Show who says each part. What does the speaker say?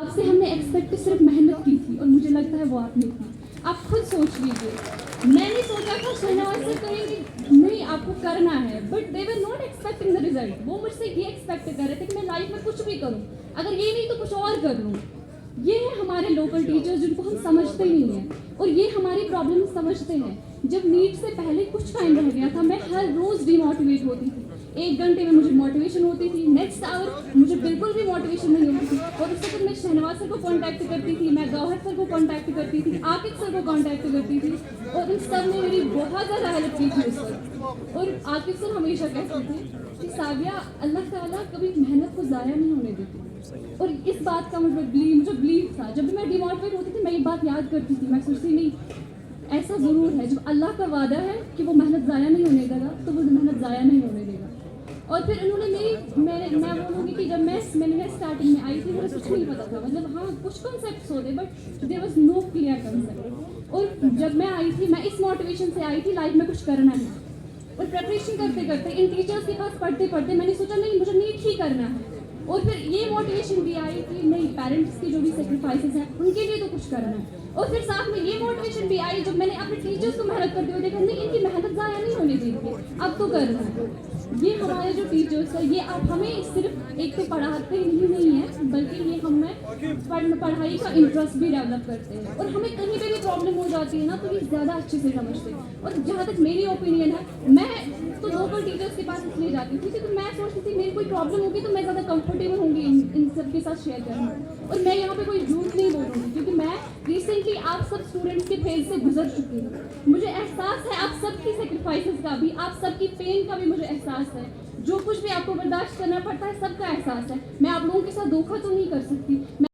Speaker 1: आपसे हमने एक्सपेक्ट सिर्फ मेहनत की थी और मुझे लगता है वो आपने की। आप खुद सोच लीजिए, मैंने सोचा था शहनाज से कहेंगे नहीं आपको करना है, but they were not expecting the result. वो मुझसे ये एक्सपेक्ट कर रहे थे कि मैं लाइफ में कुछ भी करूं, अगर ये नहीं तो कुछ और कर लूं। ये है हमारे लोकल टीचर्स जिनको हम समझते नहीं हैं और ये हमारी प्रॉब्लम समझते हैं। जब नीट से पहले कुछ टाइम रह गया था, मैं हर रोज डिमोटिवेट होती थी। 1 घंटे में मुझे मोटिवेशन होती थी, नेक्स्ट आवर मुझे बिल्कुल भी मोटिवेशन नहीं होती थी। और उस वक्त मैं शहनवाज सर को कांटेक्ट करती थी, मैं गौहर सर को कांटेक्ट करती थी, आकिब सर को कांटेक्ट करती थी और इन सब ने मेरी बहुत ज़्यादा हेल्प की थी उस वक्त। और आकिब सर हमेशा कहते थे कि साविया अल्लाह ताला कभी मेहनत को ज़ाया नहीं होने देती। और इस बात का मुझे बिलीव था। जब भी मैं डिमोटिवेट होती थी मैं ये बात याद करती थी, मैं सोचती नहीं ऐसा ज़रूर है, जब अल्लाह का वादा है कि वो मेहनत ज़ाया नहीं होने देगा तो वो मेहनत ज़ाया नहीं होने देगा। और फिर उन्होंने मैं बोलूँगी कि जब मैंने स्टार्टिंग में आई थी मुझे कुछ नहीं पता था, मतलब हाँ कुछ कॉन्सेप्ट्स होते but there was no clear concept. और जब मैं आई थी मैं इस मोटिवेशन से आई थी लाइफ में कुछ करना है। और प्रिपरेशन करते करते इन टीचर्स के पास पढ़ते पढ़ते मैंने सोचा नहीं मुझे नीट ही करना है। और फिर ये मोटिवेशन भी आई कि नहीं पेरेंट्स की जो भी सेक्रीफाइसेस हैं उनके लिए तो कुछ करना है। और फिर साथ में ये मोटिवेशन भी आई जब मैंने अपने टीचर्स को मेहनत करते हुए देखा नहीं इनकी मेहनत ज़ाया नहीं होने दी थी, अब तो करना है। ये हमारे जो टीचर्स हैं ये अब हमें सिर्फ एक तो पढ़ाते ही नहीं है बल्कि ये हमें पढ़ाई का इंटरेस्ट भी डेवलप करते हैं। और हमें कहीं पे भी प्रॉब्लम हो जाती है ना तो ये ज़्यादा अच्छे से समझते हैं। और जहाँ तक मेरी ओपिनियन है, मैं तो लोकल टीचर्स के पास इसलिए जाती थी क्योंकि मैं सोचती थी मेरी कोई प्रॉब्लम होगी तो मैं ज़्यादा कंफर्टेबल होंगी इन सब के साथ शेयर करना। और मैं यहाँ पे कोई झूठ नहीं बोलूँगी क्योंकि मैं रिसेंटली आप सब स्टूडेंट्स के फेज से गुजर चुकी हूँ। मुझे एहसास है आप सबकी सेक्रीफाइसेस का भी, आप सबकी पेन का भी मुझे एहसास है। जो कुछ भी आपको बर्दाश्त करना पड़ता है सबका एहसास है। मैं आप लोगों के साथ धोखा तो नहीं कर सकती।